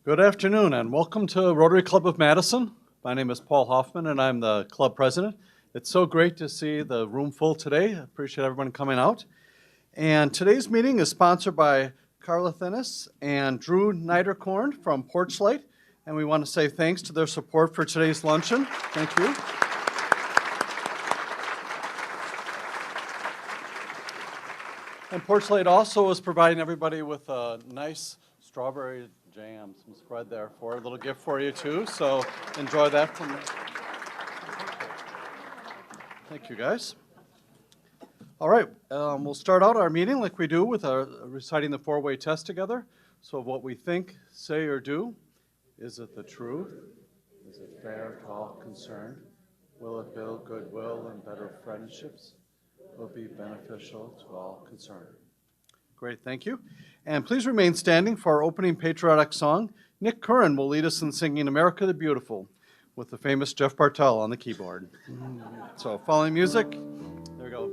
Good afternoon and welcome to Rotary Club of Madison. My name is Paul Hoffman and I'm the club president. It's so great to see the room full today. I appreciate everyone coming out. And today's meeting is sponsored by Carla Thinnis and Drew Niederkorn from Porchlight. And we want to say thanks to their support for today's luncheon. Thank you. And Porchlight also is providing everybody with a nice strawberry jam, some spread there for a little gift for you too. So enjoy that from me. Thank you guys. All right, we'll start out our meeting like we do with reciting the four-way test together. So what we think, say, or do, is it the truth? Is it fair to all concerned? Will it build goodwill and better friendships? Will it be beneficial to all concerned? Great, thank you. And please remain standing for our opening patriotic song. Nick Curran will lead us in singing America the Beautiful with the famous Jeff Bartell on the keyboard. So following music, there we go.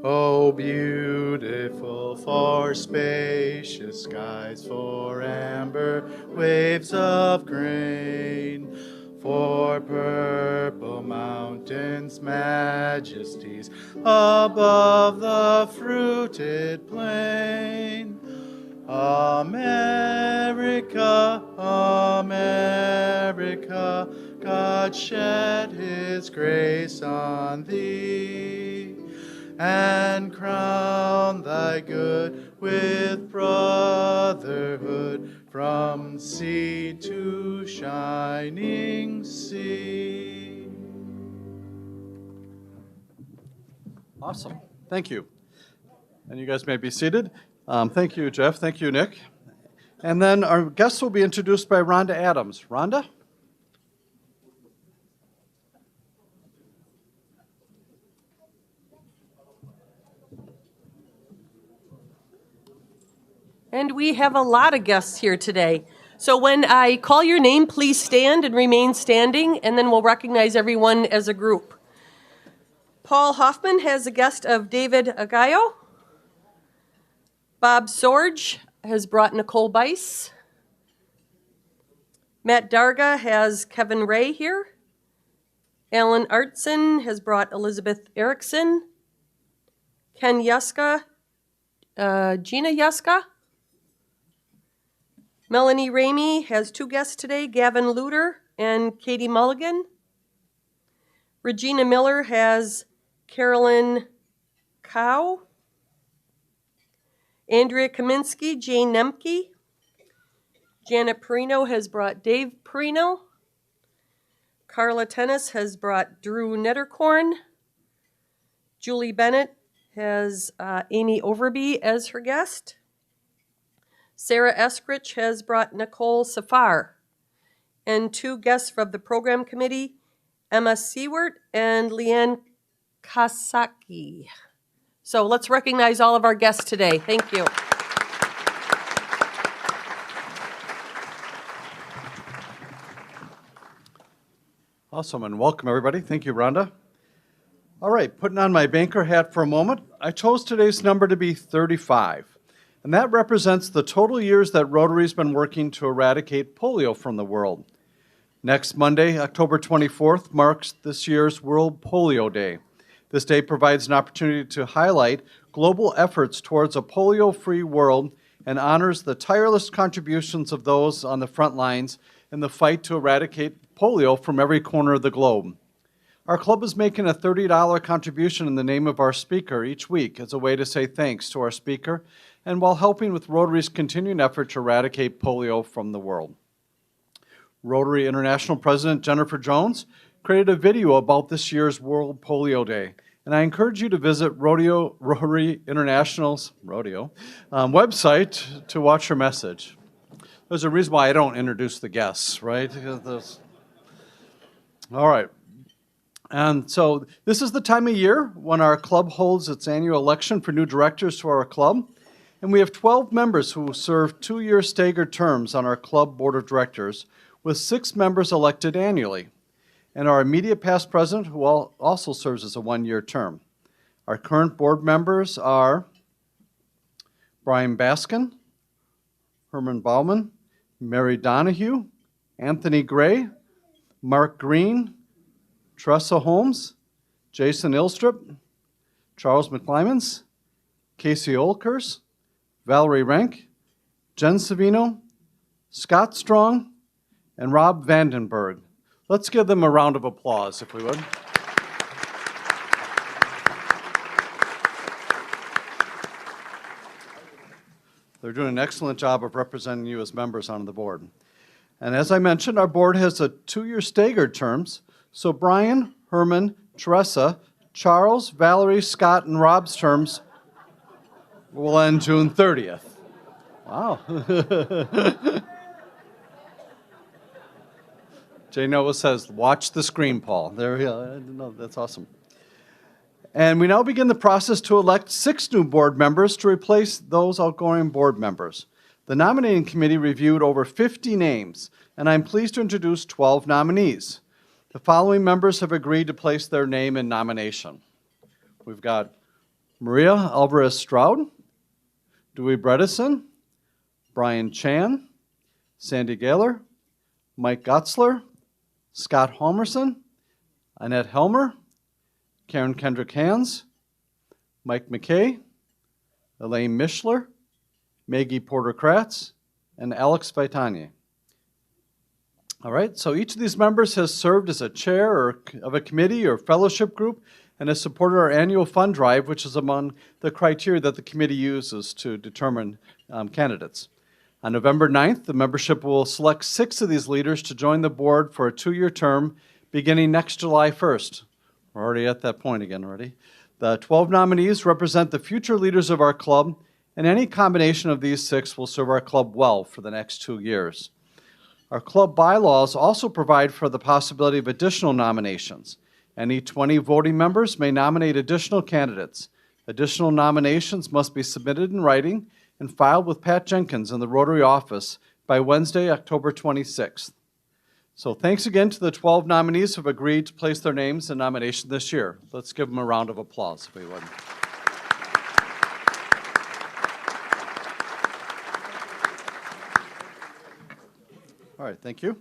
Oh, beautiful for spacious skies, for amber waves of grain, for purple mountains' majesties above the fruited plain. America, America, God shed his grace on thee, and crown thy good with brotherhood from sea to shining sea. Awesome. Thank you. And you guys may be seated. Thank you, Jeff. Thank you, Nick. And then our guests will be introduced by Rhonda Adams. Rhonda? And we have a lot of guests here today. So when I call your name, please stand and remain standing, and then we'll recognize everyone as a group. Paul Hoffman has a guest of David Agayo. Bob Sorge has brought Nicole Bice. Matt Darga has Kevin Ray here. Alan Artson has brought Elizabeth Erickson. Ken Yuska, Gina Yuska. Melanie Ramey has two guests today, Gavin Luter and Katie Mulligan. Regina Miller has Carolyn Cow. Andrea Kaminsky, Jane Nemke. Janet Perino has brought Dave Perino. Carla Tennis has brought Drew Niederkorn. Julie Bennett has Amy Overby as her guest. Sarah Eskrich has brought Nicole Safar. And two guests from the program committee, Emma Seward and Leanne Kasaki. So let's recognize all of our guests today. Thank you. Awesome, and welcome everybody. Thank you, Rhonda. All right, putting on my banker hat for a moment, I chose today's number to be 35. And that represents the total years that Rotary's been working to eradicate polio from the world. Next Monday, October 24th, marks this year's World Polio Day. This day provides an opportunity to highlight global efforts towards a polio-free world and honors the tireless contributions of those on the front lines in the fight to eradicate polio from every corner of the globe. Our club is making a $30 contribution in the name of our speaker each week as a way to say thanks to our speaker and while helping with Rotary's continuing effort to eradicate polio from the world. Rotary International President Jennifer Jones created a video about this year's World Polio Day, and I encourage you to visit Rotary International's website to watch her message. There's a reason why I don't introduce the guests, right? All right. And so this is the time of year when our club holds its annual election for new directors to our club. And we have 12 members who serve 2-year staggered terms on our club board of directors, with 6 members elected annually. And our immediate past president, who also serves as a 1-year term. Our current board members are Brian Baskin, Herman Bauman, Mary Donahue, Anthony Gray, Mark Green, Tressa Holmes, Jason Ilstrup, Charles McClymans, Casey Olkers, Valerie Rank, Jen Savino, Scott Strong, and Rob Vandenberg. Let's give them a round of applause, if we would. They're doing an excellent job of representing you as members on the board. And as I mentioned, our board has a 2-year staggered terms. So Brian, Herman, Teresa, Charles, Valerie, Scott, and Rob's terms will end June 30th. Wow. Jay Noah says, watch the screen, Paul. There we go. No, that's awesome. And we now begin the process to elect 6 new board members to replace those outgoing board members. The nominating committee reviewed over 50 names, and I'm pleased to introduce 12 nominees. The following members have agreed to place their name in nomination. We've got Maria Alvarez Stroud, Dewey Bredesen, Brian Chan, Sandy Gaylor, Mike Gotzler, Scott Homerson, Annette Helmer, Karen Kendrick Hans, Mike McKay, Elaine Mishler, Maggie Porter-Kratz, and Alex Vitani. All right, so each of these members has served as a chair of a committee or fellowship group and has supported our annual fund drive, which is among the criteria that the committee uses to determine candidates. On November 9th, the membership will select 6 of these leaders to join the board for a 2-year term beginning next July 1st. We're already at that point again already. The 12 nominees represent the future leaders of our club, and any combination of these 6 will serve our club well for the next 2 years. Our club bylaws also provide for the possibility of additional nominations. Any 20 voting members may nominate additional candidates. Additional nominations must be submitted in writing and filed with Pat Jenkins in the Rotary office by Wednesday, October 26th. So thanks again to the 12 nominees who have agreed to place their names in nomination this year. Let's give them a round of applause, if we would. All right, thank you.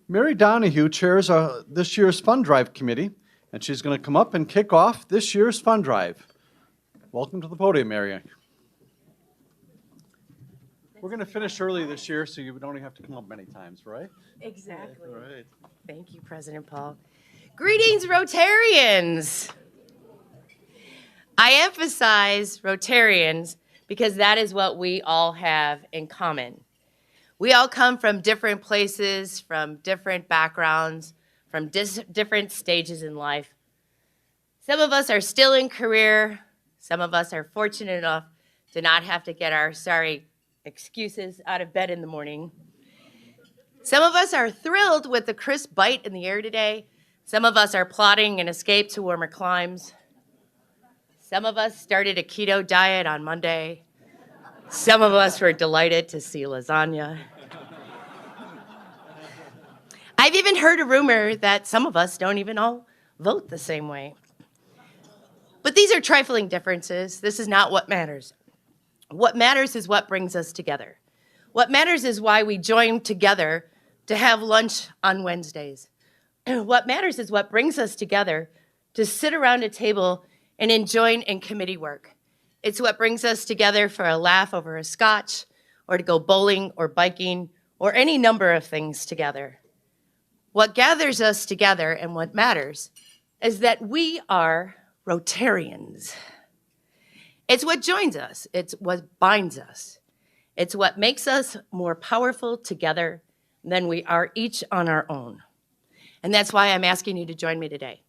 Mary Donahue chairs this year's fund drive committee, and she's going to come up and kick off this year's fund drive. Welcome to the podium, Mary. We're going to finish early this year, so you don't have to come up many times, right? Exactly. All right. Thank you, President Paul. Greetings, Rotarians. I emphasize Rotarians because that is what we all have in common. We all come from different places, from different backgrounds, from different stages in life. Some of us are still in career. Some of us are fortunate enough to not have to get our excuses out of bed in the morning. Some of us are thrilled with the crisp bite in the air today. Some of us are plotting an escape to warmer climes. Some of us started a keto diet on Monday. Some of us were delighted to see lasagna. I've even heard a rumor that some of us don't even all vote the same way. But these are trifling differences. This is not what matters. What matters is what brings us together. What matters is why we join together to have lunch on Wednesdays. What matters is what brings us together to sit around a table and enjoy in committee work. It's what brings us together for a laugh over a scotch, or to go bowling or biking, or any number of things together. What gathers us together and what matters is that we are Rotarians. It's what joins us. It's what binds us. It's what makes us more powerful together than we are each on our own. And that's why I'm asking you to join me today.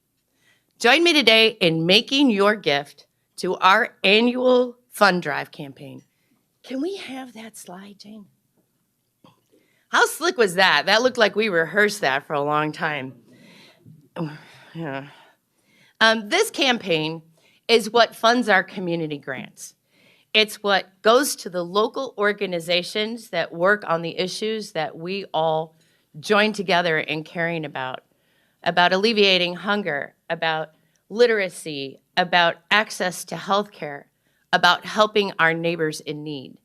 Join me today in making your gift to our annual fund drive campaign. Can we have that slide, Jane? How slick was that? That looked like we rehearsed that for a long time. Yeah. This campaign is what funds our community grants. It's what goes to the local organizations that work on the issues that we all join together in caring about alleviating hunger, about literacy, about access to health care, about helping our neighbors in need.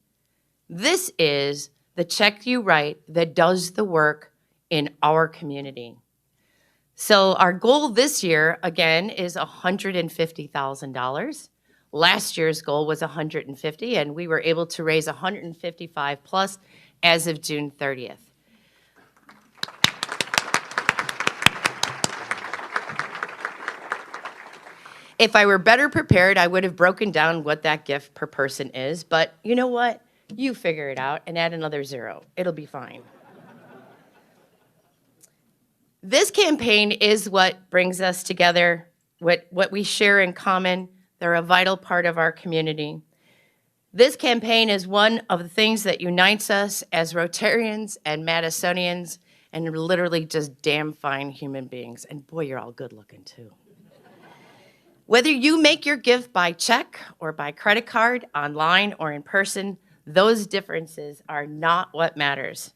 This is the check you write that does the work in our community. So our goal this year, again, is $150,000. Last year's goal was $150,000, and we were able to raise $155,000 plus as of June 30th. If I were better prepared, I would have broken down what that gift per person is, but you know what? You figure it out and add another zero. It'll be fine. This campaign is what brings us together, what we share in common. They're a vital part of our community. This campaign is one of the things that unites us as Rotarians and Madisonians, and we're literally just damn fine human beings. And boy, you're all good looking too. Whether you make your gift by check or by credit card, online or in person, those differences are not what matters.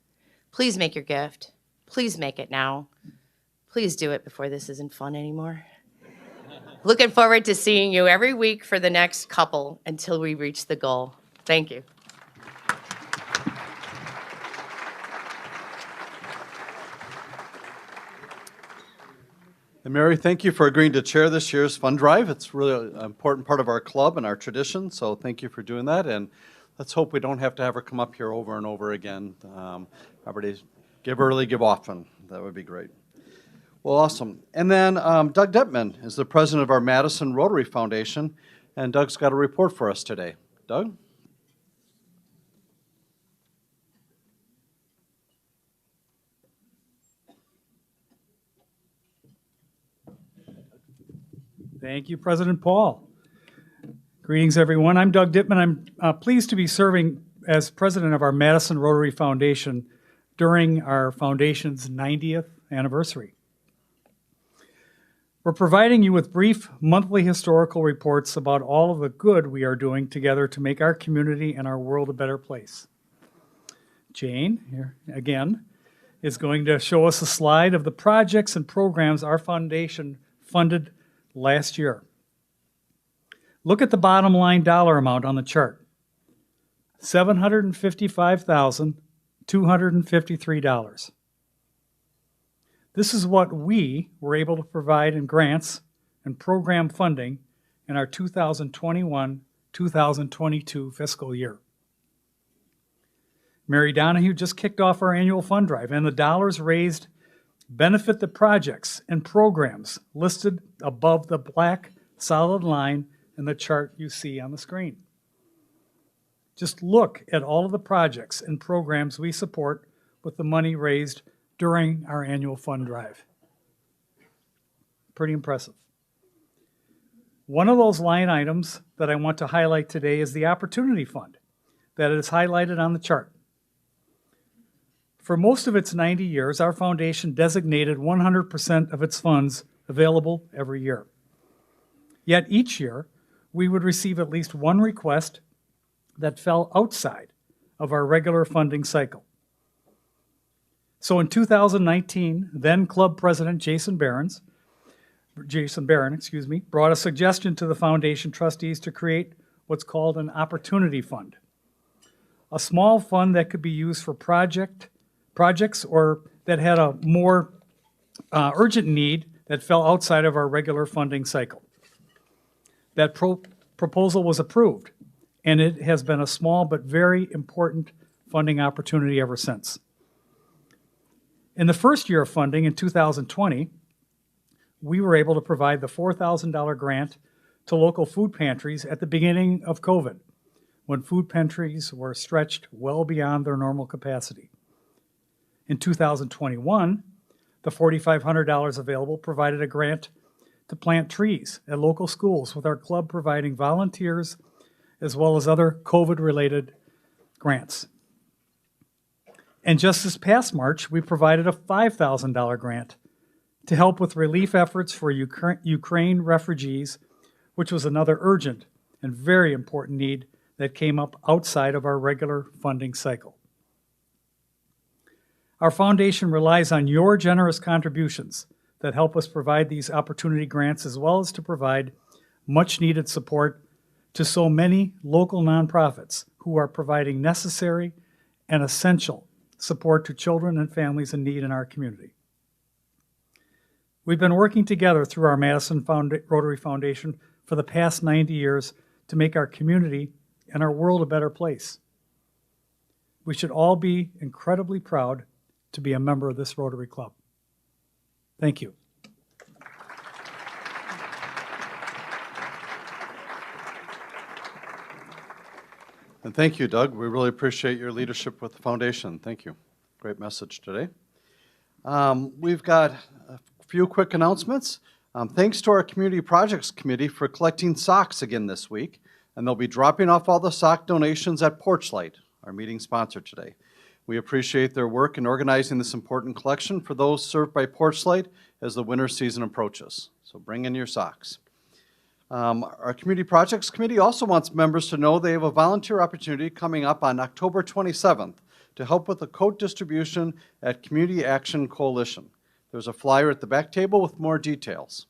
Please make your gift. Please make it now. Please do it before this isn't fun anymore. Looking forward to seeing you every week for the next couple until we reach the goal. Thank you. And Mary, thank you for agreeing to chair this year's fund drive. It's really an important part of our club and our tradition, so thank you for doing that. And let's hope we don't have to have her come up here over and over again. Everybody give early, give often. That would be great. Well, awesome. And then Doug Detman is the president of our Madison Rotary Foundation, and Doug's got a report for us today. Doug? Thank you, President Paul. Greetings, everyone. I'm Doug Detman. I'm pleased to be serving as president of our Madison Rotary Foundation during our foundation's 90th anniversary. We're providing you with brief monthly historical reports about all of the good we are doing together to make our community and our world a better place. Jane, here again, is going to show us a slide of the projects and programs our foundation funded last year. Look at the bottom line dollar amount on the chart. $755,253. This is what we were able to provide in grants and program funding in our 2021-2022 fiscal year. Mary Donahue just kicked off our annual fund drive, and the dollars raised benefit the projects and programs listed above the black solid line in the chart you see on the screen. Just look at all of the projects and programs we support with the money raised during our annual fund drive. Pretty impressive. One of those line items that I want to highlight today is the Opportunity Fund that is highlighted on the chart. For most of its 90 years, our foundation designated 100% of its funds available every year. Yet each year, we would receive at least one request that fell outside of our regular funding cycle. So in 2019, then club president Jason Barron, brought a suggestion to the foundation trustees to create what's called an Opportunity Fund, a small fund that could be used for projects or that had a more urgent need that fell outside of our regular funding cycle. That proposal was approved, and it has been a small but very important funding opportunity ever since. In the first year of funding in 2020, we were able to provide the $4,000 grant to local food pantries at the beginning of COVID, when food pantries were stretched well beyond their normal capacity. In 2021, the $4,500 available provided a grant to plant trees at local schools, with our club providing volunteers as well as other COVID-related grants. And just this past March, we provided a $5,000 grant to help with relief efforts for Ukraine refugees, which was another urgent and very important need that came up outside of our regular funding cycle. Our foundation relies on your generous contributions that help us provide these opportunity grants, as well as to provide much needed support to so many local nonprofits who are providing necessary and essential support to children and families in need in our community. We've been working together through our Madison Rotary Foundation for the past 90 years to make our community and our world a better place. We should all be incredibly proud to be a member of this Rotary Club. Thank you. And thank you, Doug. We really appreciate your leadership with the foundation. Thank you. Great message today. We've got a few quick announcements. Thanks to our Community Projects Committee for collecting socks again this week, and they'll be dropping off all the sock donations at Porchlight, our meeting sponsor today. We appreciate their work in organizing this important collection for those served by Porchlight as the winter season approaches. So bring in your socks. Our Community Projects Committee also wants members to know they have a volunteer opportunity coming up on October 27th to help with the coat distribution at Community Action Coalition. There's a flyer at the back table with more details.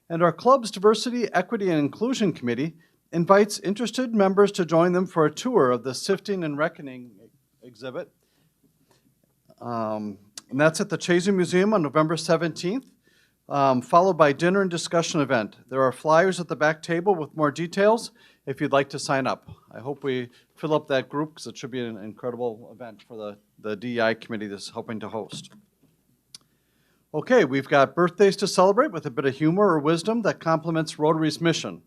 And our club's Diversity, Equity, and Inclusion Committee invites interested members to join them for a tour of the Sifting and Reckoning exhibit. And that's at the Chazen Museum on November 17th. Followed by dinner and discussion event. There are flyers at the back table with more details if you'd like to sign up. I hope we fill up that group because it should be an incredible event for the DEI committee that's helping to host. Okay, we've got birthdays to celebrate with a bit of humor or wisdom that complements Rotary's mission.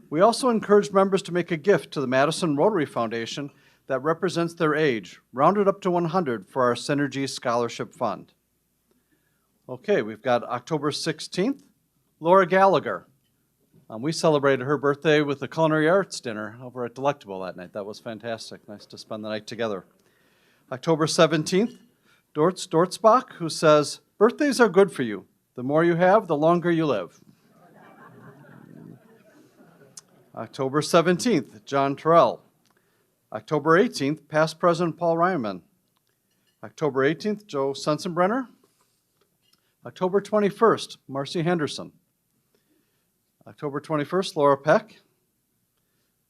We also encourage members to make a gift to the Madison Rotary Foundation that represents their age, rounded up to 100 for our Synergy Scholarship Fund. Okay, we've got October 16th, Laura Gallagher. We celebrated her birthday with a culinary arts dinner over at Delectable that night. That was fantastic. Nice to spend the night together. October 17th, Dortz Dortzbach, who says, birthdays are good for you. The more you have, the longer you live. October 17th, John Terrell. October 18th, past President Paul Ryman. October 18th, Joe Sensenbrenner. October 21st, Marcy Henderson. October 21st, Laura Peck.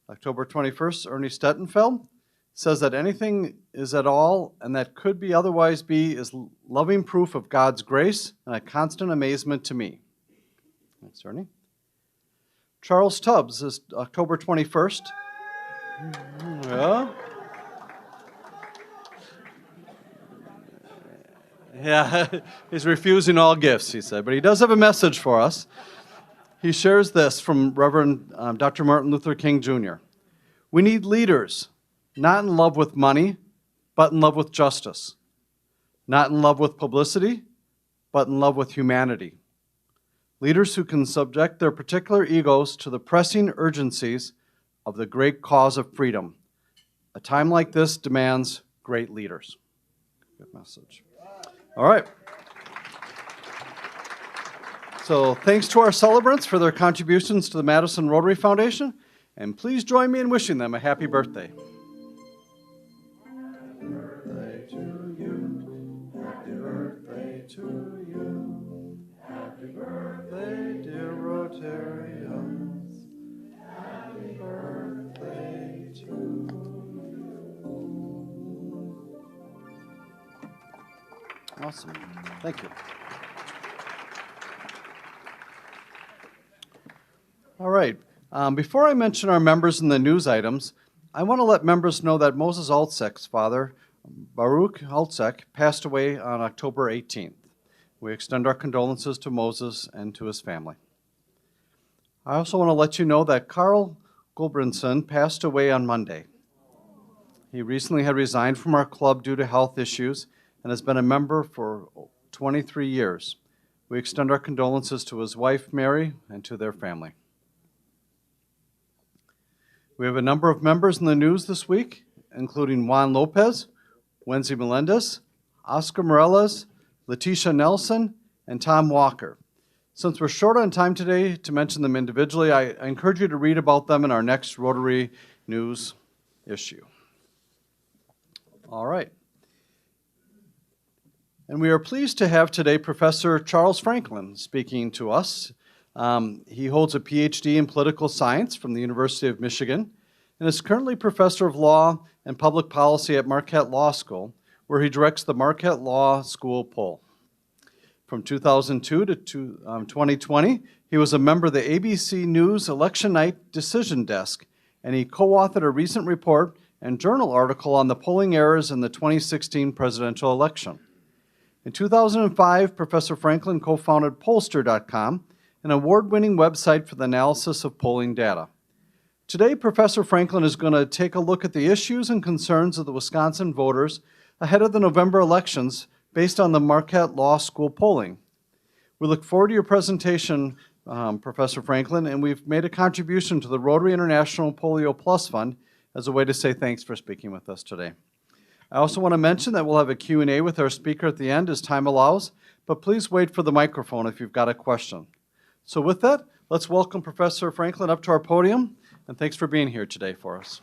October 21st, Ernie Stettenfeld says that anything is at all and that could be otherwise be is loving proof of God's grace and a constant amazement to me. Thanks, Ernie. Charles Tubbs is October 21st. Yeah. Yeah, he's refusing all gifts, he said, but he does have a message for us. He shares this from Reverend Dr. Martin Luther King Jr. We need leaders, not in love with money, but in love with justice. Not in love with publicity, but in love with humanity. Leaders who can subject their particular egos to the pressing urgencies of the great cause of freedom. A time like this demands great leaders. Good message. All right. So thanks to our celebrants for their contributions to the Madison Rotary Foundation, and please join me in wishing them a happy birthday. Happy birthday to you. Happy birthday to you. Happy birthday, dear Rotarians. Happy birthday to you. Awesome. Thank you. All right. Before I mention our members and the news items, I want to let members know that Moses Altzek's father, Baruch Altzek, passed away on October 18th. We extend our condolences to Moses and to his family. I also want to let you know that Carl Gulbranson passed away on Monday. He recently had resigned from our club due to health issues and has been a member for 23 years. We extend our condolences to his wife, Mary, and to their family. We have a number of members in the news this week, including Juan Lopez, Wendy Melendez, Oscar Morales, Letitia Nelson, and Tom Walker. Since we're short on time today to mention them individually, I encourage you to read about them in our next Rotary News issue. All right. And we are pleased to have today Professor Charles Franklin speaking to us. He holds a PhD in political science from the University of Michigan and is currently professor of law and public policy at Marquette Law School, where he directs the Marquette Law School poll. From 2002 to 2020, he was a member of the ABC News Election Night Decision Desk, and he co-authored a recent report and journal article on the polling errors in the 2016 presidential election. In 2005, Professor Franklin co-founded Pollster.com, an award-winning website for the analysis of polling data. Today, Professor Franklin is going to take a look at the issues and concerns of the Wisconsin voters ahead of the November elections based on the Marquette Law School polling. We look forward to your presentation, Professor Franklin, and we've made a contribution to the Rotary International Polio Plus Fund as a way to say thanks for speaking with us today. I also want to mention that we'll have a Q&A with our speaker at the end as time allows, but please wait for the microphone if you've got a question. So with that, let's welcome Professor Franklin up to our podium, and thanks for being here today for us.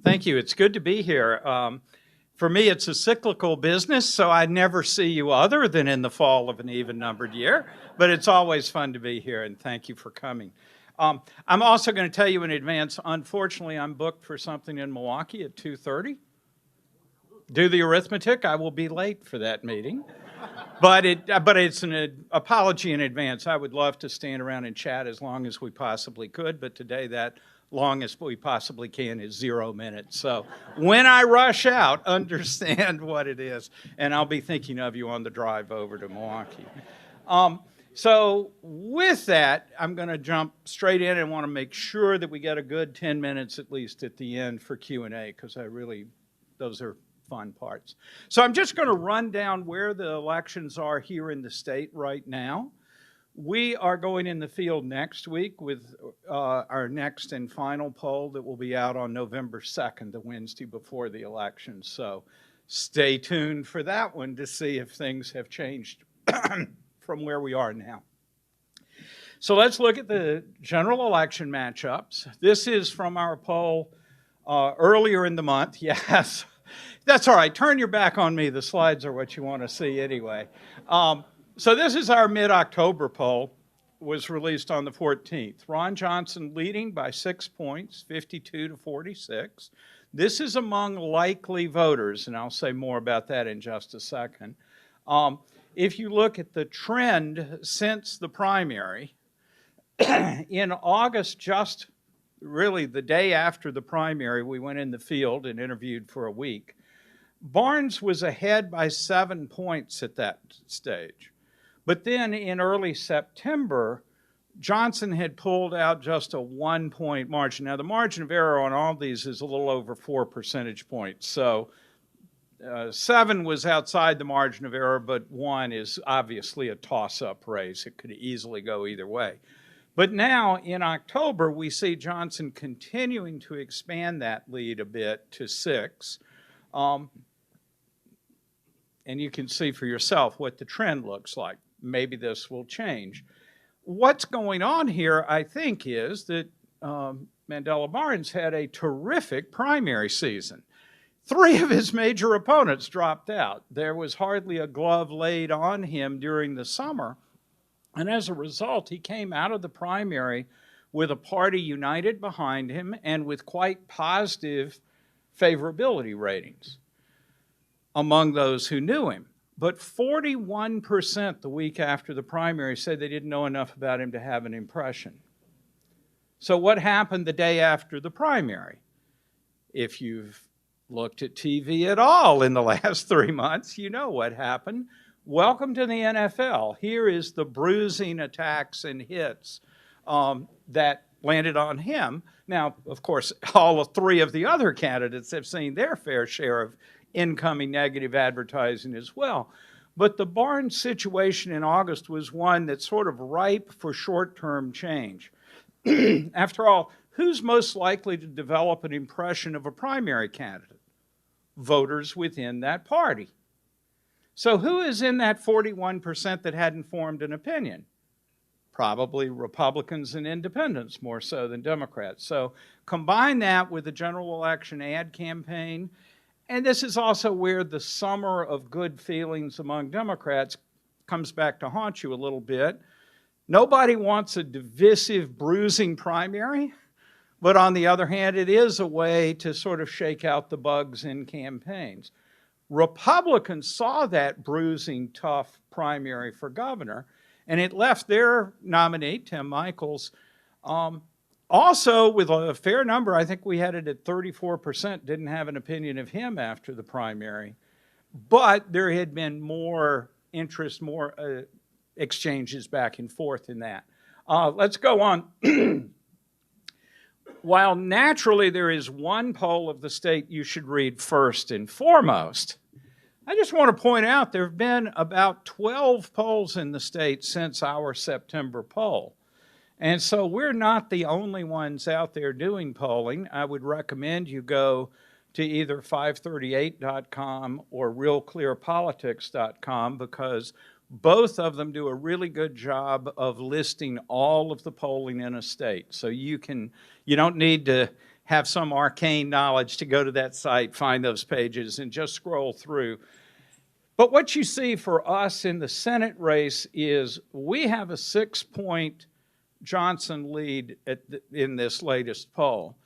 Thank you. It's good to be here. For me, it's a cyclical business, so I never see you other than in the fall of an even-numbered year. But it's always fun to be here, and thank you for coming. I'm also going to tell you in advance, unfortunately, I'm booked for something in Milwaukee at 2:30. Do the arithmetic. I will be late for that meeting. But it's an apology in advance. I would love to stand around and chat as long as we possibly could, but today that long as we possibly can is 0 minutes. So when I rush out, understand what it is, and I'll be thinking of you on the drive over to Milwaukee. So with that, I'm going to jump straight in and want to make sure that we get a good 10 minutes at least at the end for Q&A, because those are fun parts. So I'm just going to run down where the elections are here in the state right now. We are going in the field next week with our next and final poll that will be out on November 2nd, the Wednesday before the election. So stay tuned for that one to see if things have changed from where we are now. So let's look at the general election matchups. This is from our poll earlier in the month. Yes, that's all right. Turn your back on me. The slides are what you want to see anyway. So this is our mid-October poll, was released on the 14th. Ron Johnson leading by 6 points, 52 to 46. This is among likely voters, and I'll say more about that in just a second. If you look at the trend since the primary, in August, just really the day after the primary, we went in the field and interviewed for a week. Barnes was ahead by 7 points at that stage. But then in early September, Johnson had pulled out just a 1 point margin. Now, the margin of error on all these is a little over 4 percentage points. So 7 was outside the margin of error, but 1 is obviously a toss-up race. It could easily go either way. But now in October, we see Johnson continuing to expand that lead a bit to 6. And you can see for yourself what the trend looks like. Maybe this will change. What's going on here, I think, is that Mandela Barnes had a terrific primary season. 3 of his major opponents dropped out. There was hardly a glove laid on him during the summer. And as a result, he came out of the primary with a party united behind him and with quite positive favorability ratings among those who knew him. But 41% the week after the primary said they didn't know enough about him to have an impression. So what happened the day after the primary? If you've looked at TV at all in the last 3 months, you know what happened. Welcome to the NFL. Here is the bruising attacks and hits that landed on him. Now, of course, all 3 of the other candidates have seen their fair share of incoming negative advertising as well. But the Barnes situation in August was one that's sort of ripe for short-term change. After all, who's most likely to develop an impression of a primary candidate? Voters within that party. So who is in that 41% that hadn't formed an opinion? probably Republicans and independents more so than Democrats. So combine that with the general election ad campaign, and this is also where the summer of good feelings among Democrats comes back to haunt you a little bit. Nobody wants a divisive, bruising primary, but on the other hand, it is a way to sort of shake out the bugs in campaigns. Republicans saw that bruising, tough primary for governor, and it left their nominee, Tim Michels, also with a fair number. I think we had it at 34%, didn't have an opinion of him after the primary. But there had been more interest, more exchanges back and forth in that. Let's go on. While naturally there is one poll of the state you should read first and foremost, I just want to point out there have been about 12 polls in the state since our September poll. And so we're not the only ones out there doing polling. I would recommend you go to either 538.com or realclearpolitics.com, because both of them do a really good job of listing all of the polling in a state. So you don't need to have some arcane knowledge to go to that site, find those pages, and just scroll through. But what you see for us in the Senate race is we have a 6-point Johnson lead in this latest poll.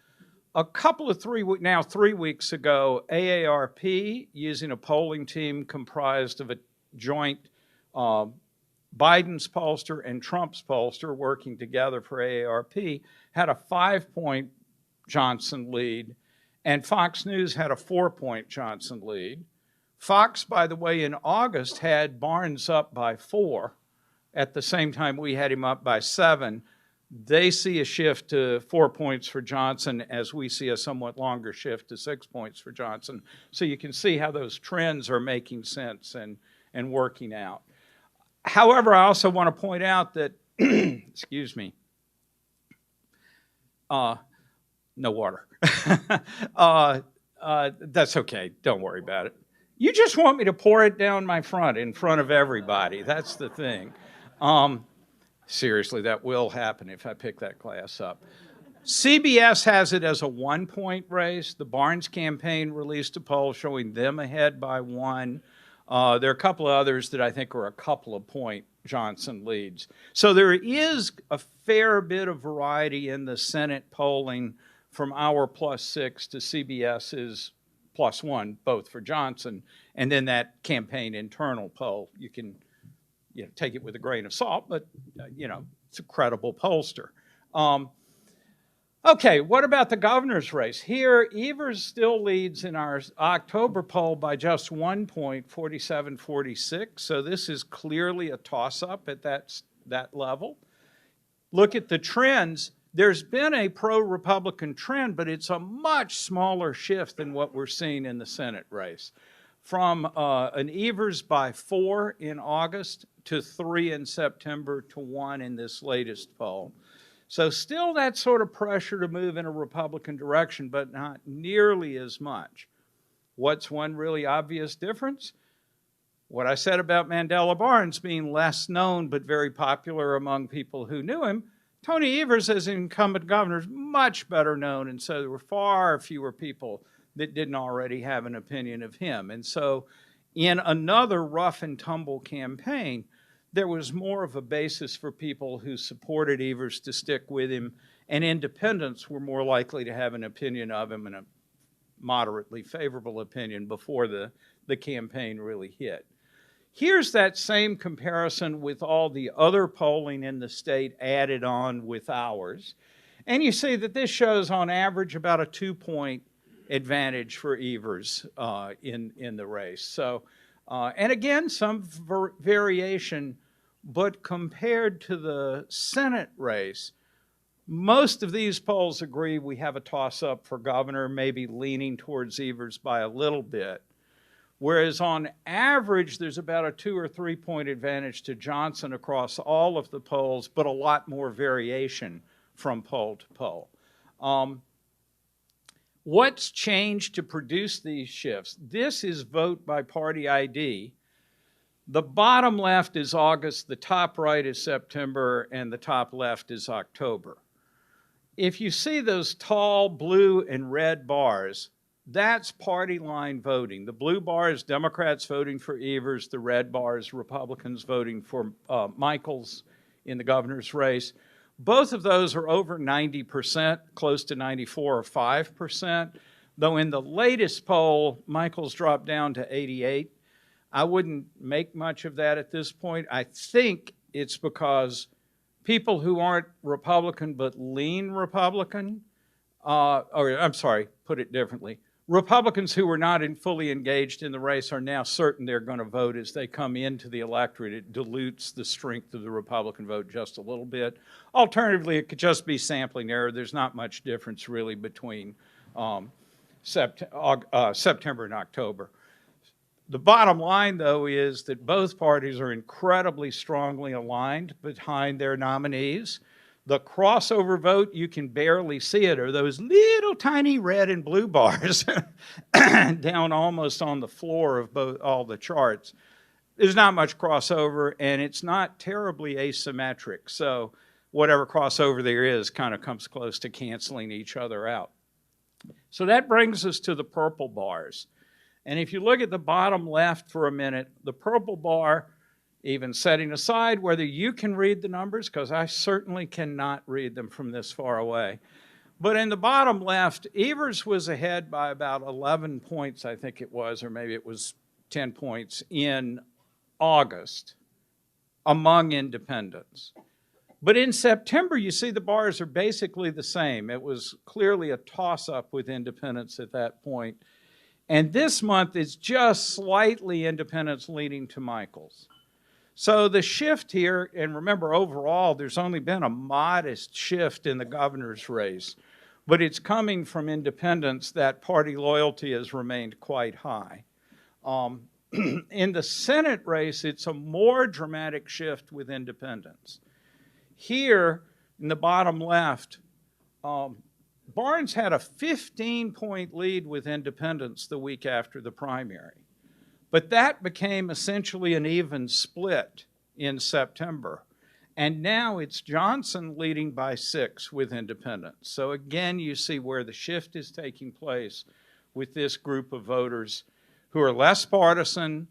Three weeks ago, AARP, using a polling team comprised of a joint Biden's pollster and Trump's pollster working together for AARP, had a 5-point Johnson lead, and Fox News had a 4-point Johnson lead. Fox, by the way, in August had Barnes up by 4. At the same time, we had him up by 7. They see a shift to 4 points for Johnson, as we see a somewhat longer shift to 6 points for Johnson. So you can see how those trends are making sense and working out. However, I also want to point out that, excuse me, no water. That's okay. Don't worry about it. You just want me to pour it down my front in front of everybody. That's the thing. Seriously, that will happen if I pick that glass up. CBS has it as a 1-point race. The Barnes campaign released a poll showing them ahead by 1. There are a couple of others that I think are a couple of point Johnson leads. So there is a fair bit of variety in the Senate polling from our +6 to CBS's +1, both for Johnson, and then that campaign internal poll. You can take it with a grain of salt, but it's a credible pollster. Okay, what about the governor's race? Here, Evers still leads in our October poll by just 1 point, 47-46. So this is clearly a toss-up at that level. Look at the trends. There's been a pro-Republican trend, but it's a much smaller shift than what we're seeing in the Senate race. From an Evers by 4 in August to 3 in September to 1 in this latest poll. So still that sort of pressure to move in a Republican direction, but not nearly as much. What's one really obvious difference? What I said about Mandela Barnes being less known but very popular among people who knew him, Tony Evers as incumbent governor is much better known, and so there were far fewer people that didn't already have an opinion of him. And so in another rough and tumble campaign, there was more of a basis for people who supported Evers to stick with him, and independents were more likely to have an opinion of him, and a moderately favorable opinion before the campaign really hit. Here's that same comparison with all the other polling in the state added on with ours. And you see that this shows on average about a 2-point advantage for Evers in the race. So, and again, some variation, but compared to the Senate race, most of these polls agree we have a toss-up for governor, maybe leaning towards Evers by a little bit. Whereas on average, there's about a 2 or 3 point advantage to Johnson across all of the polls, but a lot more variation from poll to poll. What's changed to produce these shifts? This is vote by party ID. The bottom left is August, the top right is September, and the top left is October. If you see those tall blue and red bars, that's party line voting. The blue bar is Democrats voting for Evers. The red bar is Republicans voting for Michaels in the governor's race. Both of those are over 90%, close to 94 or 5%, though in the latest poll, Michaels dropped down to 88. I wouldn't make much of that at this point. I think it's because people who aren't Republican but lean Republican, put it differently. Republicans who were not fully engaged in the race are now certain they're going to vote as they come into the electorate. It dilutes the strength of the Republican vote just a little bit. Alternatively, it could just be sampling error. There's not much difference really between September and October. The bottom line, though, is that both parties are incredibly strongly aligned behind their nominees. The crossover vote, you can barely see it, are those little tiny red and blue bars down almost on the floor of all the charts. There's not much crossover, and it's not terribly asymmetric. So whatever crossover there is kind of comes close to canceling each other out. So that brings us to the purple bars. And if you look at the bottom left for a minute, the purple bar, even setting aside whether you can read the numbers, because I certainly cannot read them from this far away. But in the bottom left, Evers was ahead by about 11 points, I think it was, or maybe it was 10 points in August among independents. But in September, you see the bars are basically the same. It was clearly a toss-up with independents at that point. And this month is just slightly independents leaning to Michaels. So the shift here, and remember overall, there's only been a modest shift in the governor's race, but it's coming from independents that party loyalty has remained quite high. In the Senate race, it's a more dramatic shift with independents. Here, in the bottom left, Barnes had a 15-point lead with independents the week after the primary. But that became essentially an even split in September. And now it's Johnson leading by 6 with independents. So again, you see where the shift is taking place with this group of voters who are less partisan,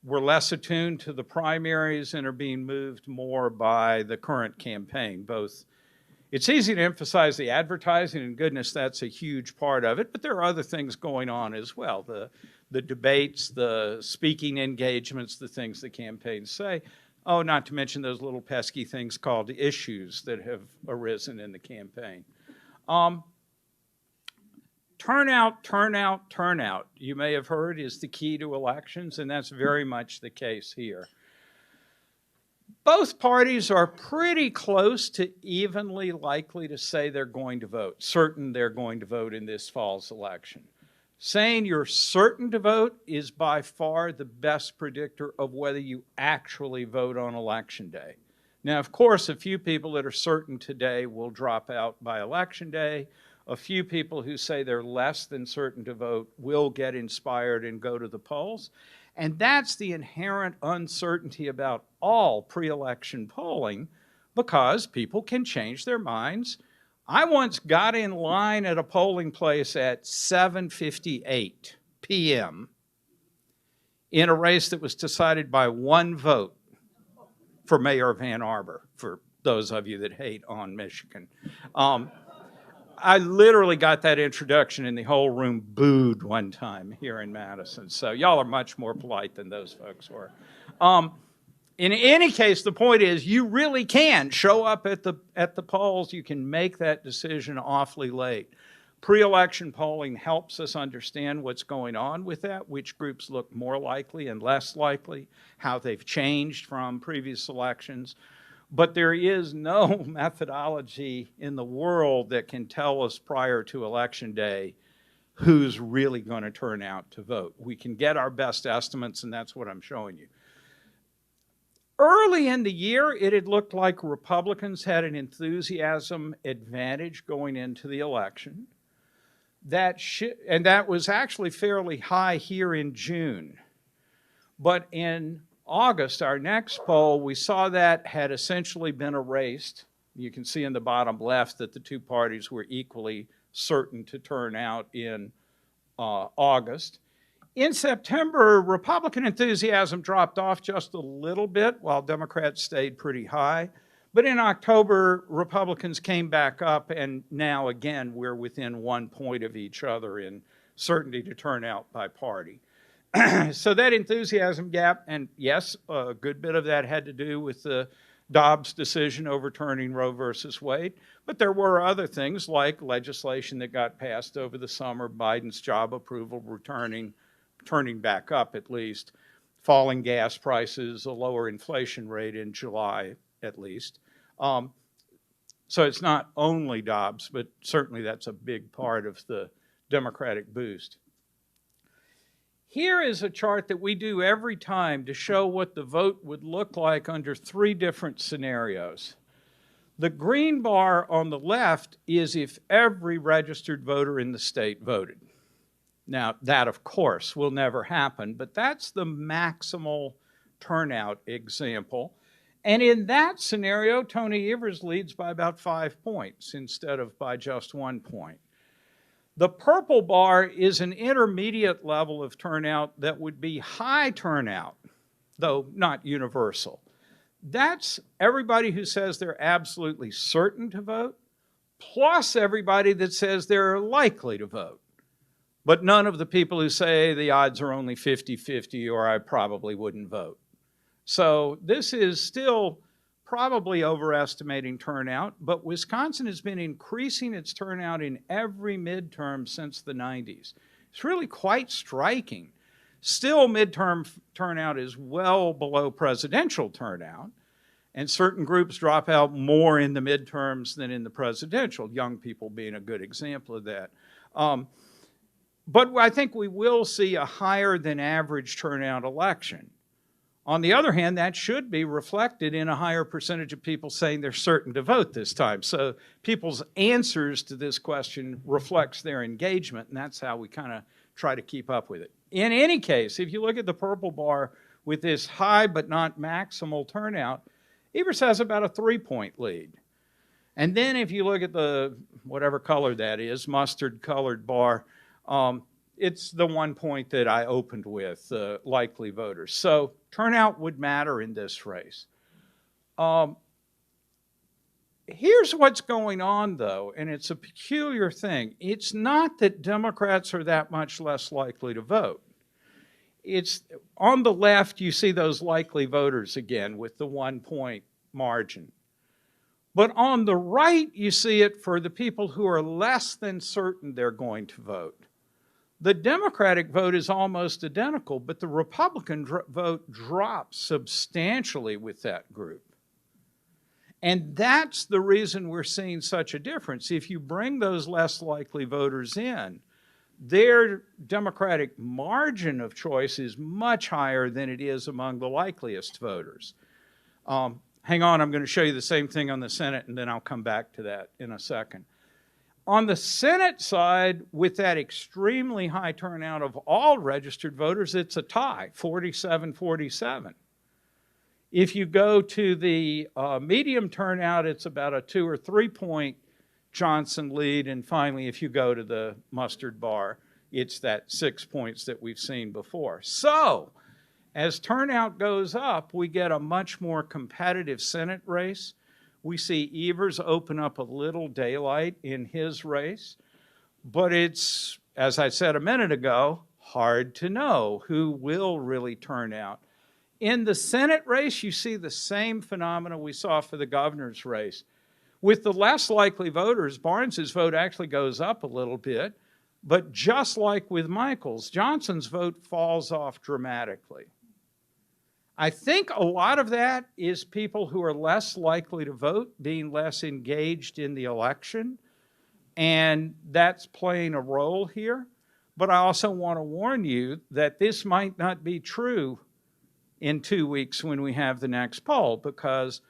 were less attuned to the primaries, and are being moved more by the current campaign. Both, it's easy to emphasize the advertising, and goodness, that's a huge part of it, but there are other things going on as well. The debates, the speaking engagements, the things the campaigns say. Oh, not to mention those little pesky things called issues that have arisen in the campaign. Turnout, turnout, turnout, you may have heard, is the key to elections, and that's very much the case here. Both parties are pretty close to evenly likely to say they're going to vote, certain they're going to vote in this fall's election. Saying you're certain to vote is by far the best predictor of whether you actually vote on election day. Now, of course, a few people that are certain today will drop out by election day. A few people who say they're less than certain to vote will get inspired and go to the polls. And that's the inherent uncertainty about all pre-election polling, because people can change their minds. I once got in line at a polling place at 7:58 p.m. in a race that was decided by one vote for Mayor of Ann Arbor, for those of you that hate on Michigan. I literally got that introduction and the whole room booed one time here in Madison. So y'all are much more polite than those folks were. In any case, the point is you really can show up at the polls. You can make that decision awfully late. Pre-election polling helps us understand what's going on with that, which groups look more likely and less likely, how they've changed from previous elections. But there is no methodology in the world that can tell us prior to Election Day who's really going to turn out to vote. We can get our best estimates, and that's what I'm showing you. Early in the year, it had looked like Republicans had an enthusiasm advantage going into the election. And that was actually fairly high here in June. But in August, our next poll, we saw that had essentially been erased. You can see in the bottom left that the two parties were equally certain to turn out in August. In September, Republican enthusiasm dropped off just a little bit while Democrats stayed pretty high. But in October, Republicans came back up, and now again, we're within 1 point of each other in certainty to turn out by party. So that enthusiasm gap, and yes, a good bit of that had to do with the Dobbs decision overturning Roe versus Wade, but there were other things like legislation that got passed over the summer, Biden's job approval turning back up at least, falling gas prices, a lower inflation rate in July at least. So it's not only Dobbs, but certainly that's a big part of the Democratic boost. Here is a chart that we do every time to show what the vote would look like under 3 different scenarios. The green bar on the left is if every registered voter in the state voted. Now, that, of course, will never happen, but that's the maximal turnout example. And in that scenario, Tony Evers leads by about 5 points instead of by just 1 point. The purple bar is an intermediate level of turnout that would be high turnout, though not universal. That's everybody who says they're absolutely certain to vote, plus everybody that says they're likely to vote, but none of the people who say the odds are only 50-50 or I probably wouldn't vote. So this is still probably overestimating turnout, but Wisconsin has been increasing its turnout in every midterm since the 90s. It's really quite striking. Still, midterm turnout is well below presidential turnout, and certain groups drop out more in the midterms than in the presidential, young people being a good example of that. But I think we will see a higher than average turnout election. On the other hand, that should be reflected in a higher percentage of people saying they're certain to vote this time. So people's answers to this question reflects their engagement, and that's how we kind of try to keep up with it. In any case, if you look at the purple bar with this high but not maximal turnout, Evers has about a 3-point lead. And then if you look at the, whatever color that is, mustard-colored bar, it's the 1 point that I opened with, likely voters. So turnout would matter in this race. Here's what's going on, though, and it's a peculiar thing. It's not that Democrats are that much less likely to vote. It's on the left, you see those likely voters again with the 1 point margin. But on the right, you see it for the people who are less than certain they're going to vote. The Democratic vote is almost identical, but the Republican vote drops substantially with that group. And that's the reason we're seeing such a difference. If you bring those less likely voters in, their Democratic margin of choice is much higher than it is among the likeliest voters. Hang on, I'm going to show you the same thing on the Senate, and then I'll come back to that in a second. On the Senate side, with that extremely high turnout of all registered voters, it's a tie, 47-47. If you go to the medium turnout, it's about a 2 or 3 point Johnson lead. And finally, if you go to the mustard bar, it's that 6 points that we've seen before. So as turnout goes up, we get a much more competitive Senate race. We see Evers open up a little daylight in his race, but it's, as I said a minute ago, hard to know who will really turn out. In the Senate race, you see the same phenomena we saw for the governor's race. With the less likely voters, Barnes's vote actually goes up a little bit, but just like with Michael's, Johnson's vote falls off dramatically. I think a lot of that is people who are less likely to vote being less engaged in the election, and that's playing a role here. But I also want to warn you that this might not be true in 2 weeks when we have the next poll, because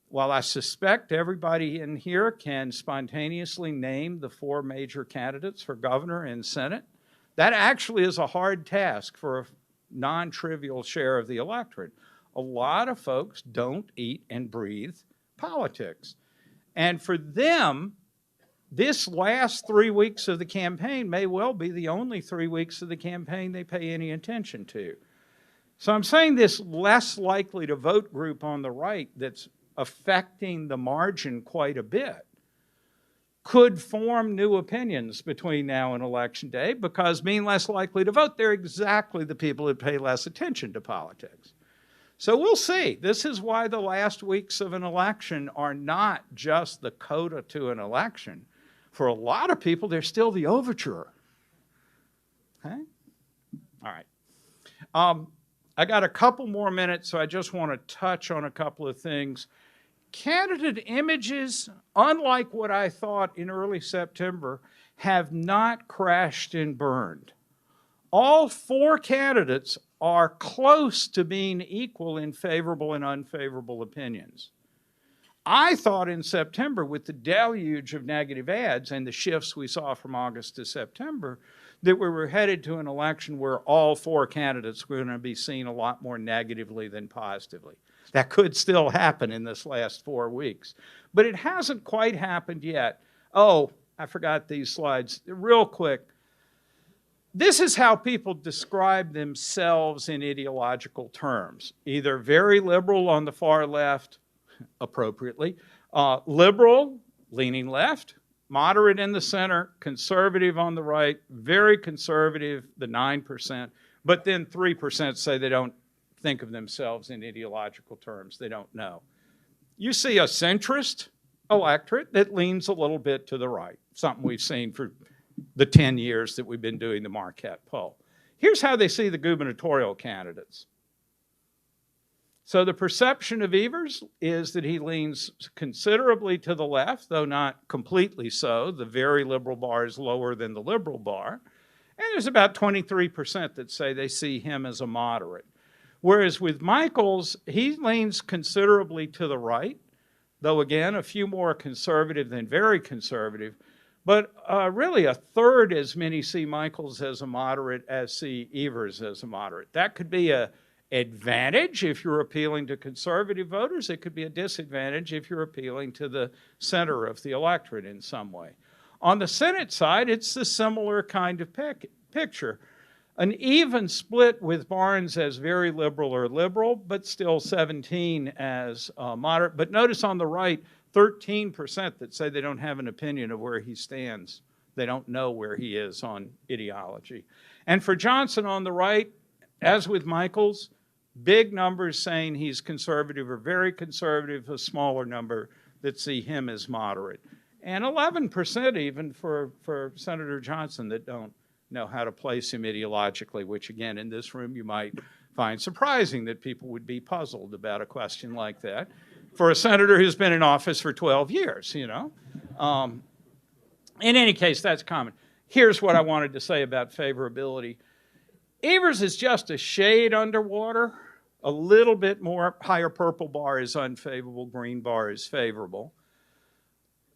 while I suspect everybody in here can spontaneously name the 4 major candidates for governor and Senate, that actually is a hard task for non-trivial share of the electorate. A lot of folks don't eat and breathe politics. And for them, this last 3 weeks of the campaign may well be the only 3 weeks of the campaign they pay any attention to. So I'm saying this less likely to vote group on the right that's affecting the margin quite a bit could form new opinions between now and Election Day, because being less likely to vote, they're exactly the people that pay less attention to politics. So we'll see. This is why the last weeks of an election are not just the coda to an election. For a lot of people, they're still the overture. Okay? All right. I got a couple more minutes, so I just want to touch on a couple of things. Candidate images, unlike what I thought in early September, have not crashed and burned. All 4 candidates are close to being equal in favorable and unfavorable opinions. I thought in September, with the deluge of negative ads and the shifts we saw from August to September, that we were headed to an election where all 4 candidates were going to be seen a lot more negatively than positively. That could still happen in this last 4 weeks. But it hasn't quite happened yet. Oh, I forgot these slides. Real quick. This is how people describe themselves in ideological terms. Either very liberal on the far left, appropriately, liberal, leaning left, moderate in the center, conservative on the right, very conservative, the 9%, but then 3% say they don't think of themselves in ideological terms. They don't know. You see a centrist electorate that leans a little bit to the right, something we've seen for the 10 years that we've been doing the Marquette poll. Here's how they see the gubernatorial candidates. So the perception of Evers is that he leans considerably to the left, though not completely so. The very liberal bar is lower than the liberal bar. And there's about 23% that say they see him as a moderate. Whereas with Michaels, he leans considerably to the right, though again, a few more conservative than very conservative. But really a third as many see Michaels as a moderate as see Evers as a moderate. That could be an advantage if you're appealing to conservative voters. It could be a disadvantage if you're appealing to the center of the electorate in some way. On the Senate side, it's a similar kind of picture. An even split with Barnes as very liberal or liberal, but still 17 as moderate. But notice on the right, 13% that say they don't have an opinion of where he stands. They don't know where he is on ideology. And for Johnson on the right, as with Michaels, big numbers saying he's conservative or very conservative, a smaller number that see him as moderate. And 11% even for Senator Johnson that don't know how to place him ideologically, which again, in this room, you might find surprising that people would be puzzled about a question like that for a senator who's been in office for 12 years, you know. In any case, that's common. Here's what I wanted to say about favorability. Evers is just a shade underwater, a little bit more. Higher purple bar is unfavorable, green bar is favorable.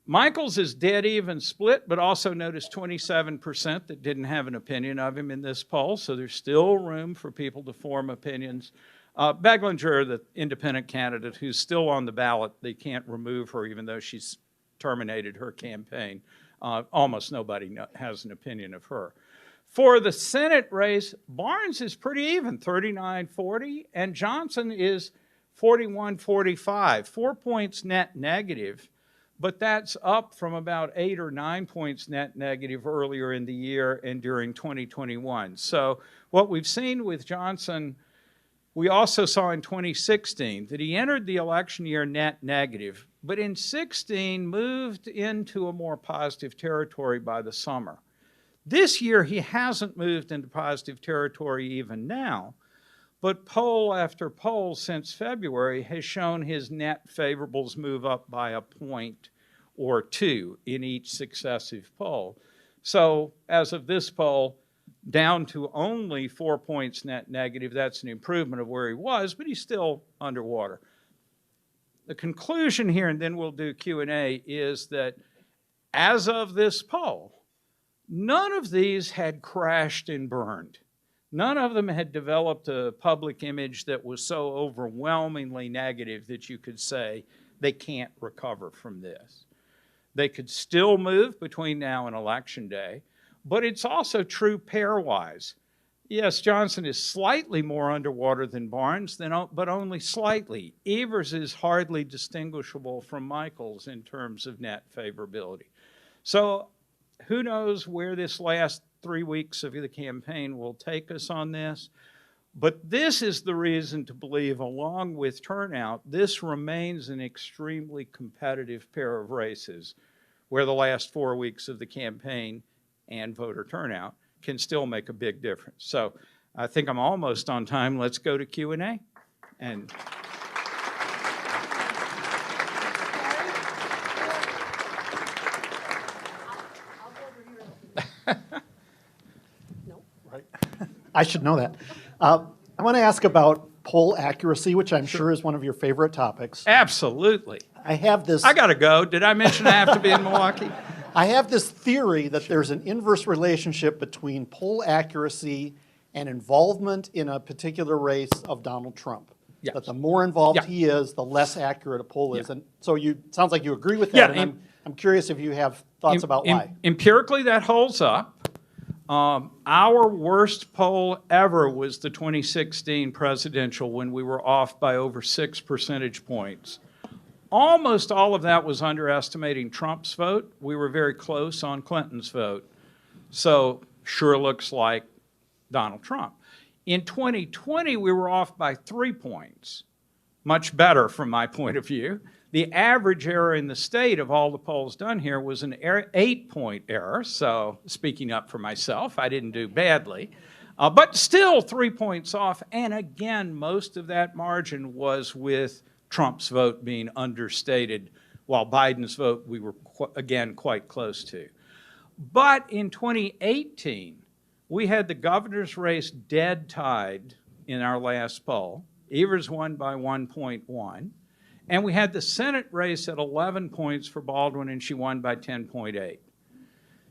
Michaels is dead even split, but also notice 27% that didn't have an opinion of him in this poll, so there's still room for people to form opinions. Beglinger, the independent candidate who's still on the ballot, they can't remove her even though she's terminated her campaign. Almost nobody has an opinion of her. For the Senate race, Barnes is pretty even, 39-40, and Johnson is 41-45, 4 points net negative. But that's up from about 8 or 9 points net negative earlier in the year and during 2021. So what we've seen with Johnson, we also saw in 2016 that he entered the election year net negative, but in 16 moved into a more positive territory by the summer. This year, he hasn't moved into positive territory even now, but poll after poll since February has shown his net favorables move up by a point or two in each successive poll. So as of this poll, down to only 4 points net negative, that's an improvement of where he was, but he's still underwater. The conclusion here, and then we'll do Q&A, is that as of this poll, none of these had crashed and burned. None of them had developed a public image that was so overwhelmingly negative that you could say they can't recover from this. They could still move between now and Election Day, but it's also true pairwise. Yes, Johnson is slightly more underwater than Barnes, but only slightly. Evers is hardly distinguishable from Michaels in terms of net favorability. So who knows where this last 3 weeks of the campaign will take us on this. But this is the reason to believe, along with turnout, this remains an extremely competitive pair of races where the last 4 weeks of the campaign and voter turnout can still make a big difference. So I think I'm almost on time. Let's go to Q&A. And Right. I should know that. I want to ask about poll accuracy, which I'm sure is one of your favorite topics. absolutely. I have this. I got to go. Did I mention I have to be in Milwaukee? I have this theory that there's an inverse relationship between poll accuracy and involvement in a particular race of Donald Trump. Yes. That the more involved Yeah. he is, the less accurate a poll is. Yeah. And so sounds like you agree with that. Yeah, and I'm curious if you have thoughts about why. Empirically, that holds up. Our worst poll ever was the 2016 presidential when we were off by over 6 percentage points. Almost all of that was underestimating Trump's vote. We were very close on Clinton's vote. So sure looks like Donald Trump. In 2020, we were off by 3 points. Much better from my point of view. The average error in the state of all the polls done here was an 8-point error. So speaking up for myself, I didn't do badly. But still 3 points off. And again, most of that margin was with Trump's vote being understated, while Biden's vote we were, again, quite close to. But in 2018, we had the governor's race dead tied in our last poll. Evers won by 1.1. And we had the Senate race at 11 points for Baldwin, and she won by 10.8.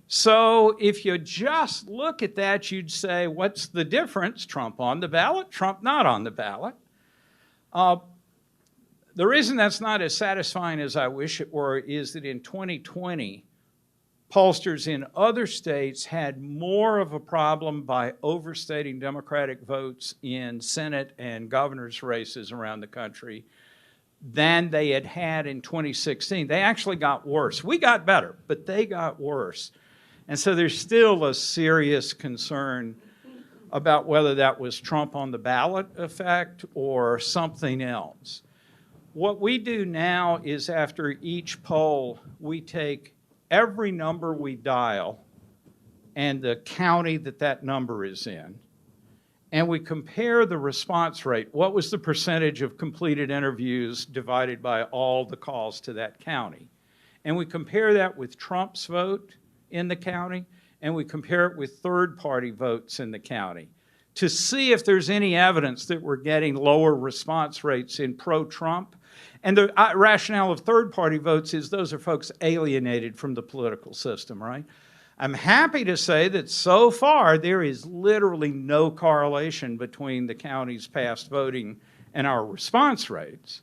So if you just look at that, you'd say, what's the difference? Trump on the ballot, Trump not on the ballot. The reason that's not as satisfying as I wish it were is that in 2020, pollsters in other states had more of a problem by overstating Democratic votes in Senate and governor's races around the country than they had had in 2016. They actually got worse. We got better, but they got worse. And so there's still a serious concern about whether that was Trump on the ballot effect or something else. What we do now is after each poll, we take every number we dial and the county that that number is in, and we compare the response rate. What was the percentage of completed interviews divided by all the calls to that county? And we compare that with Trump's vote in the county, and we compare it with third-party votes in the county to see if there's any evidence that we're getting lower response rates in pro-Trump. And the rationale of third-party votes is those are folks alienated from the political system, right? I'm happy to say that so far there is literally no correlation between the county's past voting and our response rates.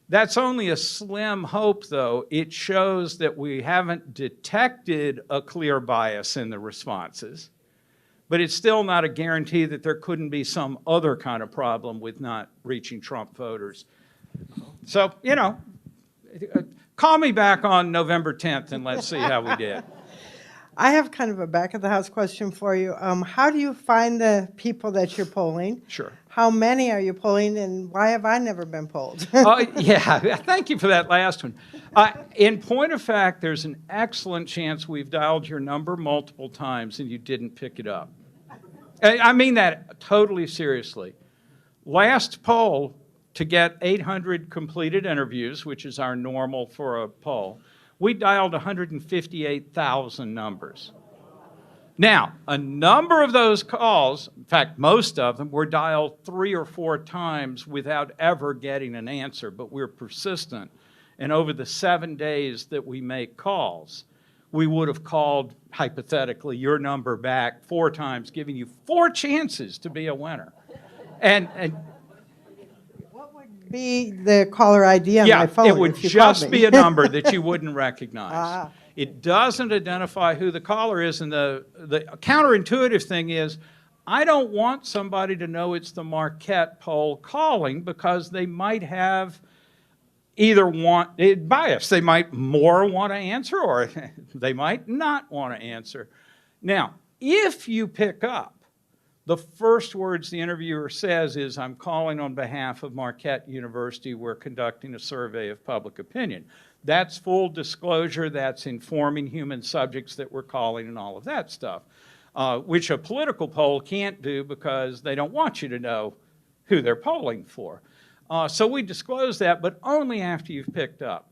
That's only a slim hope, though. It shows that we haven't detected a clear bias in the responses, but it's still not a guarantee that there couldn't be some other kind of problem with not reaching Trump voters. So, you know, call me back on November 10th and let's see how we did. I have kind of a back-of-the-house question for you. How do you find the people that you're polling? Sure. How many are you polling, and why have I never been polled? Yeah, thank you for that last one. In point of fact, there's an excellent chance we've dialed your number multiple times and you didn't pick it up. I mean that totally seriously. Last poll, to get 800 completed interviews, which is our normal for a poll, we dialed 158,000 numbers. Now, a number of those calls, in fact, most of them, were dialed 3 or 4 times without ever getting an answer, but we're persistent. And over the 7 days that we make calls, we would have called, hypothetically, your number back 4 times, giving you 4 chances to be a winner. And What would be the caller ID on yeah, my phone? it would if you called just me? be a number that you wouldn't recognize. Ah. It doesn't identify who the caller is, and the counterintuitive thing is, I don't want somebody to know it's the Marquette poll calling, because they might have either bias. They might more want to answer, or they might not want to answer. Now, if you pick up, the first words the interviewer says is, I'm calling on behalf of Marquette University. We're conducting a survey of public opinion. That's full disclosure. That's informing human subjects that we're calling and all of that stuff, which a political poll can't do because they don't want you to know who they're polling for. So we disclose that, but only after you've picked up.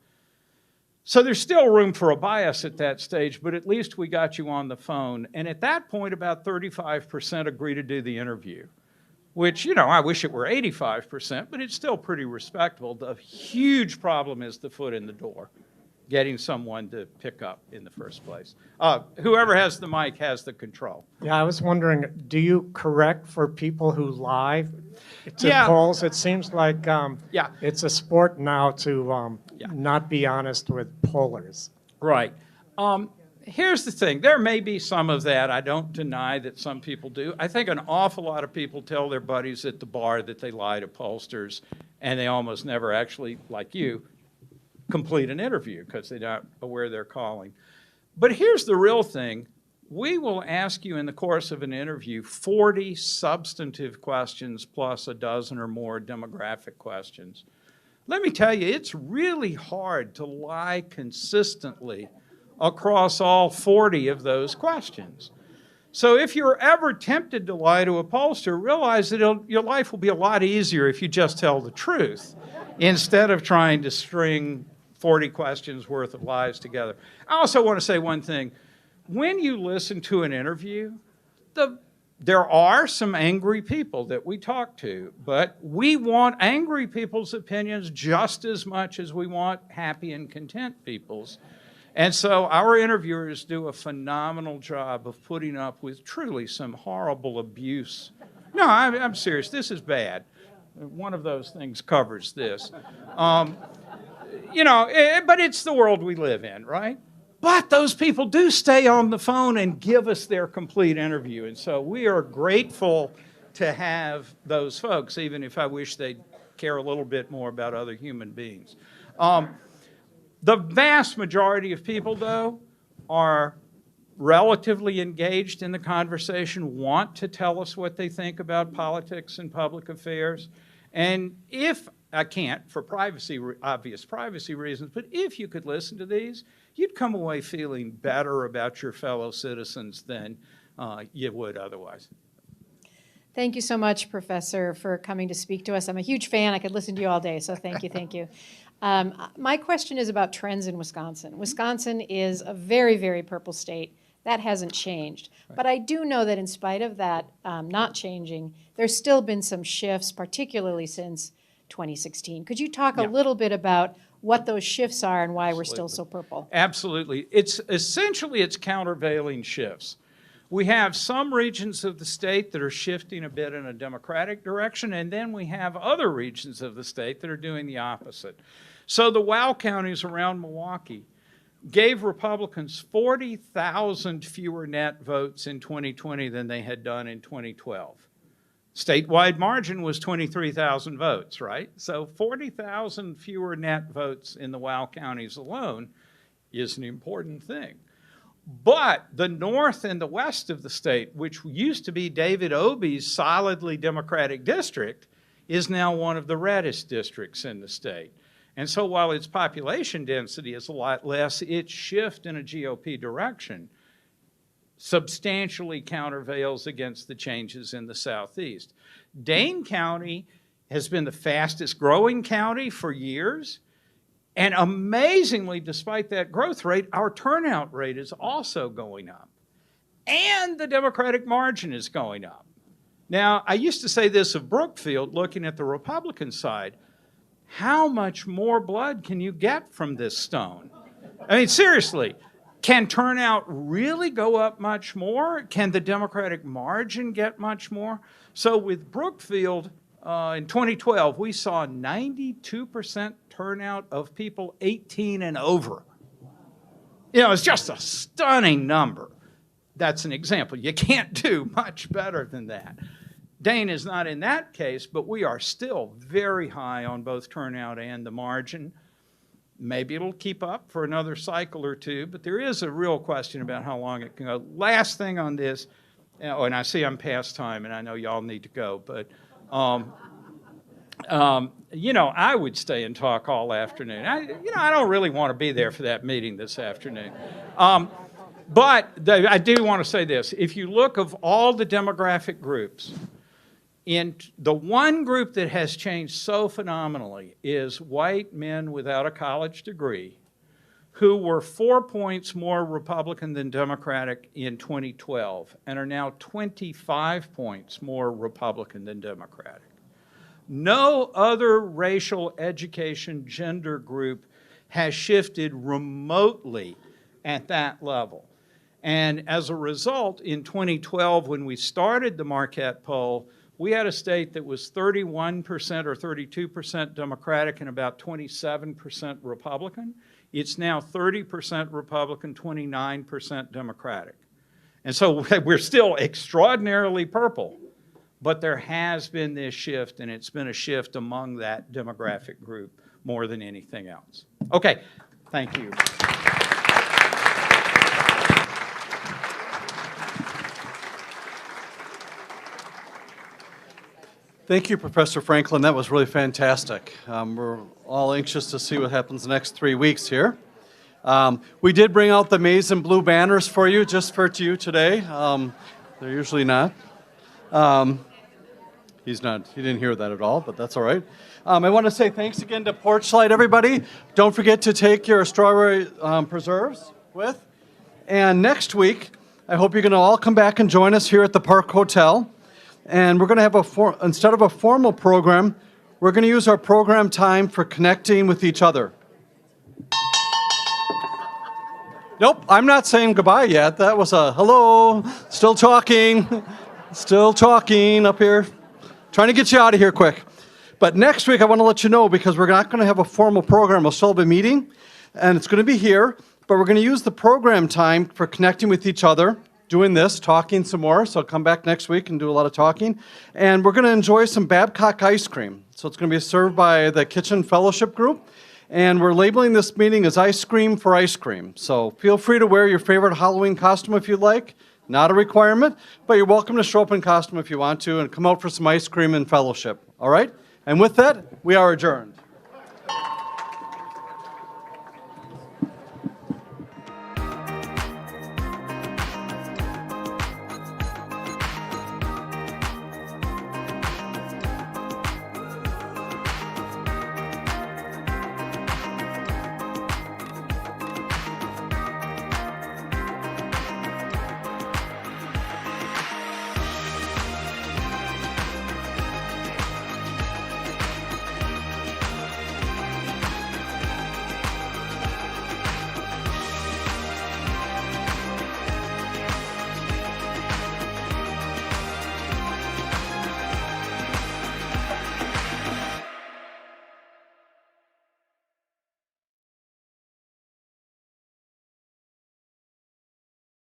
So there's still room for a bias at that stage, but at least we got you on the phone. And at that point, about 35% agree to do the interview, which, you know, I wish it were 85%, but it's still pretty respectable. The huge problem is the foot in the door, getting someone to pick up in the first place. Whoever has the mic has the control. Yeah, I was wondering, do you correct for people who lie to Yeah. polls? It seems like Yeah. it's a sport now to Yeah. not be honest with pollers. Right. Here's the thing. There may be some of that. I don't deny that some people do. I think an awful lot of people tell their buddies at the bar that they lie to pollsters, and they almost never actually, like you, complete an interview because they're not aware they're calling. But here's the real thing. We will ask you in the course of an interview 40 substantive questions plus a dozen or more demographic questions. Let me tell you, it's really hard to lie consistently across all 40 of those questions. So if you're ever tempted to lie to a pollster, realize that your life will be a lot easier if you just tell the truth instead of trying to string 40 questions worth of lies together. I also want to say one thing. When you listen to an interview, there are some angry people that we talk to, but we want angry people's opinions just as much as we want happy and content people's. And so our interviewers do a phenomenal job of putting up with truly some horrible abuse. No, I'm serious. This is bad. One of those things covers this. You know, but it's the world we live in, right? But those people do stay on the phone and give us their complete interview. And so we are grateful to have those folks, even if I wish they'd care a little bit more about other human beings. The vast majority of people, though, are relatively engaged in the conversation, want to tell us what they think about politics and public affairs. And if I can't, for obvious privacy reasons, but if you could listen to these, you'd come away feeling better about your fellow citizens than you would otherwise. Thank you so much, Professor, for coming to speak to us. I'm a huge fan. I could listen to you all day, so thank you, thank you. My question is about trends in Wisconsin. Wisconsin is a very, very purple state. That hasn't changed. Right. But I do know that in spite of that not changing, there's still been some shifts, particularly since 2016. Could you talk a little bit about what those shifts are and why we're still so purple? Absolutely. It's countervailing shifts. We have some regions of the state that are shifting a bit in a Democratic direction, and then we have other regions of the state that are doing the opposite. So the WOW counties around Milwaukee gave Republicans 40,000 fewer net votes in 2020 than they had done in 2012. Statewide margin was 23,000 votes, right? So 40,000 fewer net votes in the WOW counties alone is an important thing. But the north and the west of the state, which used to be David Obey's solidly Democratic district, is now one of the reddest districts in the state. And so while its population density is a lot less, its shift in a GOP direction substantially countervails against the changes in the southeast. Dane County has been the fastest growing county for years. And amazingly, despite that growth rate, our turnout rate is also going up. And the Democratic margin is going up. Now, I used to say this of Brookfield, looking at the Republican side. How much more blood can you get from this stone? I mean, seriously, Can turnout really go up much more? Can the Democratic margin get much more? So with Brookfield, in 2012, we saw 92% turnout of people 18 and over. You know, it's just a stunning number. That's an example. You can't do much better than that. Dane is not in that case, but we are still very high on both turnout and the margin. Maybe it'll keep up for another cycle or two, but there is a real question about how long it can go. Last thing on this, and I see I'm past time, and I know y'all need to go, but you know, I would stay and talk all afternoon. I don't really want to be there for that meeting this afternoon. But I do want to say this. If you look of all the demographic groups, in the one group that has changed so phenomenally is white men without a college degree who were 4 points more Republican than Democratic in 2012 and are now 25 points more Republican than Democratic. No other racial, education, gender group has shifted remotely at that level. And as a result, in 2012, when we started the Marquette poll, we had a state that was 31% or 32% Democratic and about 27% Republican. It's now 30% Republican, 29% Democratic. And so we're still extraordinarily purple, but there has been this shift, and it's been a shift among that demographic group more than anything else. Okay, thank you. Thank you, Professor Franklin. That was really fantastic. We're all anxious to see what happens the next 3 weeks here. We did bring out the maize and blue banners for you, just for you today. They're usually not. He didn't hear that at all, but that's all right. I want to say thanks again to Porchlight, everybody. Don't forget to take your strawberry preserves with. And next week, I hope you're going to all come back and join us here at the Park Hotel. And we're going to have instead of a formal program, we're going to use our program time for connecting with each other. Nope, I'm not saying goodbye yet. That was a hello, still talking up here. Trying to get you out of here quick. But next week, I want to let you know, because we're not going to have a formal program. We'll still have a meeting, and it's going to be here. But we're going to use the program time for connecting with each other, doing this, talking some more. So come back next week and do a lot of talking. And we're going to enjoy some Babcock ice cream. So it's going to be served by the Kitchen Fellowship Group. And we're labeling this meeting as Ice Cream for Ice Cream. So feel free to wear your favorite Halloween costume if you'd like. Not a requirement, but you're welcome to show up in costume if you want to and come out for some ice cream and fellowship. All right? And with that, we are adjourned.